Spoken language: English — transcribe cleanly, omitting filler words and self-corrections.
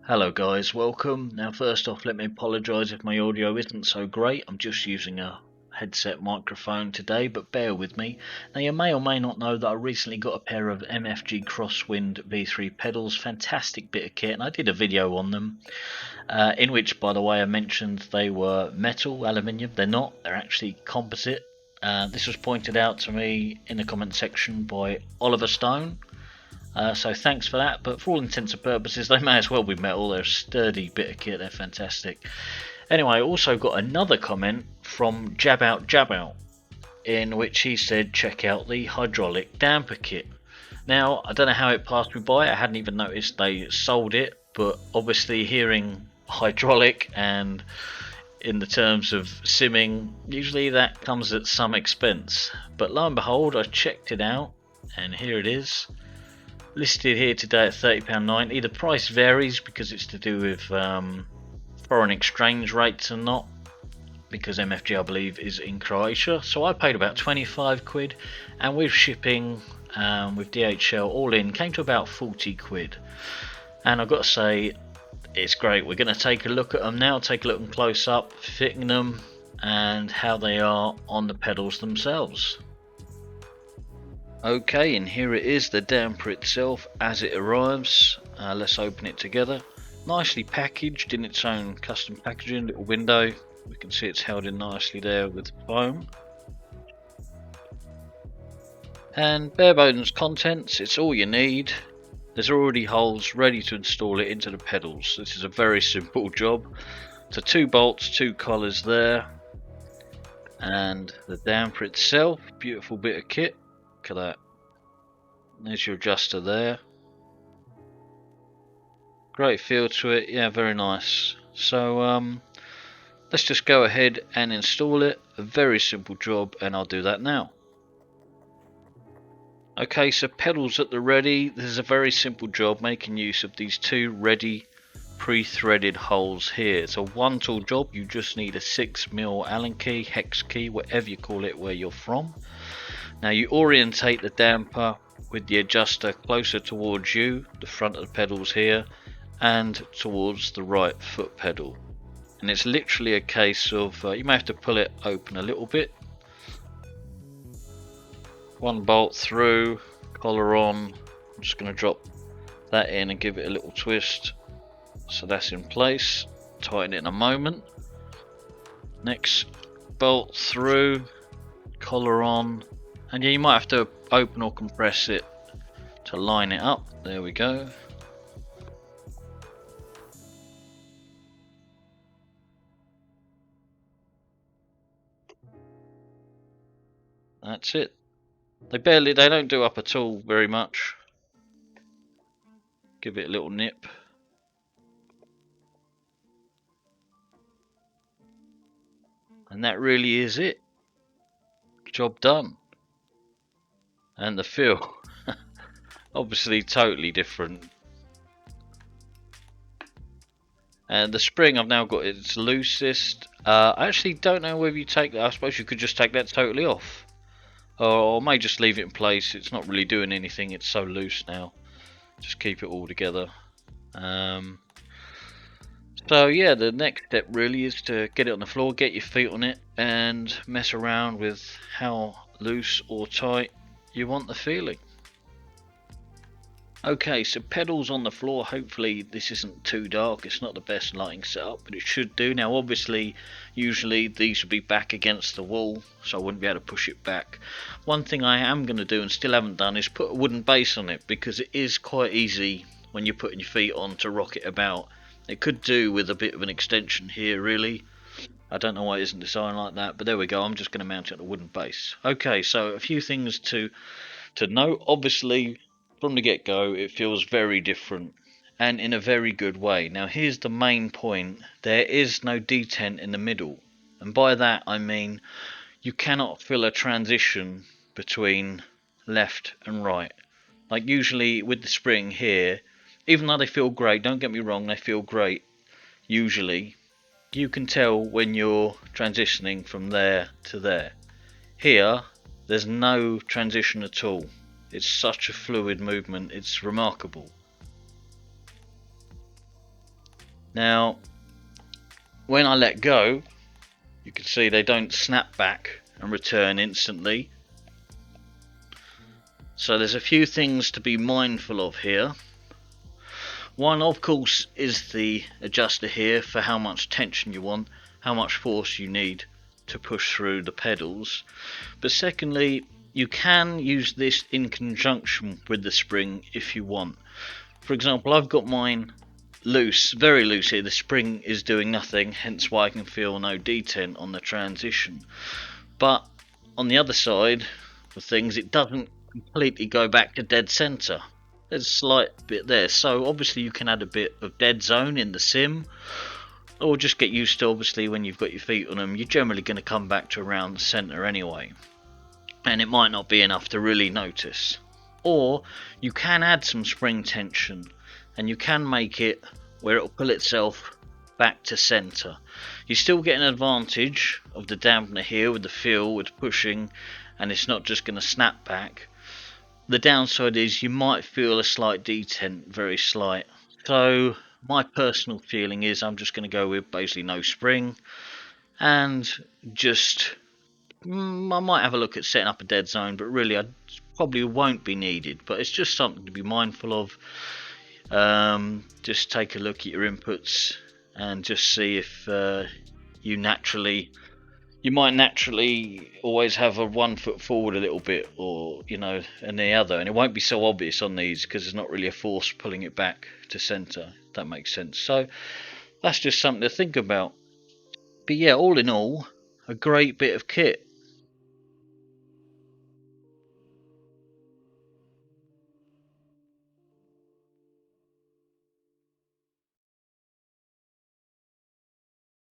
Hello guys, welcome. Now first off, let me apologise if my audio isn't so great. I'm just using a headset microphone today, but bear with me. Now you may or may not know that I recently got a pair of MFG Crosswind V3 pedals, fantastic bit of kit, and I did a video on them, in which, by the way, I mentioned they were metal, aluminium. They're not, they're actually composite. This was pointed out to me in the comment section by Oliver Stone. So thanks for that, but for all intents and purposes they may as well be metal. They're a sturdy bit of kit, they're fantastic. Anyway, I also got another comment from Jab Out, in which he said check out the hydraulic damper kit. Now, I don't know how it passed me by, I hadn't even noticed they sold it, but obviously hearing hydraulic and in the terms of simming, usually that comes at some expense. But lo and behold, I checked it out, and here it is. Listed here today at £30.90. The price varies because it's to do with foreign exchange rates and not, because MFG I believe is in Croatia. So I paid about 25 quid, and with shipping, with DHL all in, came to about 40 quid. And I've got to say, it's great. We're going to take a look at them now, take a look close up, fitting them and how they are on the pedals themselves. Okay, and here it is, the damper itself as it arrives. Let's open it together. Nicely packaged in its own custom packaging, little window. We can see it's held in nicely there with foam. And bare bones contents, it's all you need. There's already holes ready to install it into the pedals. This is a very simple job. So 2 bolts, 2 collars there. And the damper itself, beautiful bit of kit. Look at that. There's your adjuster there. Great feel to it, yeah, very nice. So let's just go ahead and install it. A very simple job, and I'll do that now. Okay, so pedals at the ready. This is a very simple job, making use of these 2 ready pre-threaded holes here. It's a one tool job. You just need a 6mm Allen key, hex key, whatever you call it where you're from. Now you orientate the damper with the adjuster closer towards you, the front of the pedals here, and towards the right foot pedal. And it's literally a case of, you may have to pull it open a little bit. 1 bolt through, collar on. I'm just going to drop that in and give it a little twist. So that's in place. Tighten it in a moment. Next bolt through, collar on, and yeah, you might have to open or compress it to line it up. There we go. That's it. They don't do up at all very much. Give it a little nip. And that really is it. Job done. And the feel, obviously totally different. And the spring I've now got its loosest. I actually don't know whether you take that. I suppose you could just take that totally off. Or I may just leave it in place. It's not really doing anything. It's so loose now. Just keep it all together. So yeah, the next step really is to get it on the floor, get your feet on it, and mess around with how loose or tight you want the feeling. Okay, so pedals on the floor. Hopefully this isn't too dark. It's not the best lighting setup, but it should do. Now obviously, usually these would be back against the wall, so I wouldn't be able to push it back. One thing I am going to do and still haven't done is put a wooden base on it, because it is quite easy when you're putting your feet on to rock it about. It could do with a bit of an extension here really. I don't know why it isn't designed like that, but there we go. I'm just going to mount it on a wooden base. Okay, so a few things to note. Obviously, from the get-go, it feels very different, and in a very good way. Now here's the main point. There is no detent in the middle, and by that I mean you cannot feel a transition between left and right. Like usually with the spring here, even though they feel great, don't get me wrong, they feel great usually, you can tell when you're transitioning from there to there. Here there's no transition at all. It's such a fluid movement, it's remarkable. Now when I let go, you can see they don't snap back and return instantly. So there's a few things to be mindful of here. One, of course, is the adjuster here for how much tension you want, how much force you need to push through the pedals. But secondly, you can use this in conjunction with the spring if you want. For example, I've got mine loose, very loose here. The spring is doing nothing, hence why I can feel no detent on the transition. But on the other side of things, it doesn't completely go back to dead center. There's a slight bit there, so obviously you can add a bit of dead zone in the sim, or just get used to, obviously when you've got your feet on them, you're generally going to come back to around the center anyway, and it might not be enough to really notice. Or you can add some spring tension and you can make it where it'll pull itself back to center. You still get an advantage of the dampener here with the feel, with pushing, and it's not just going to snap back. The downside is you might feel a slight detent, very slight. So my personal feeling is I'm just going to go with basically no spring, and just I might have a look at setting up a dead zone, but really I probably won't be needed. But it's just something to be mindful of. Just take a look at your inputs and just see if you might naturally always have a 1 foot forward a little bit, or and the other, and it won't be so obvious on these because there's not really a force pulling it back to center, if that makes sense. So that's just something to think about. But yeah, all in all, a great bit of kit.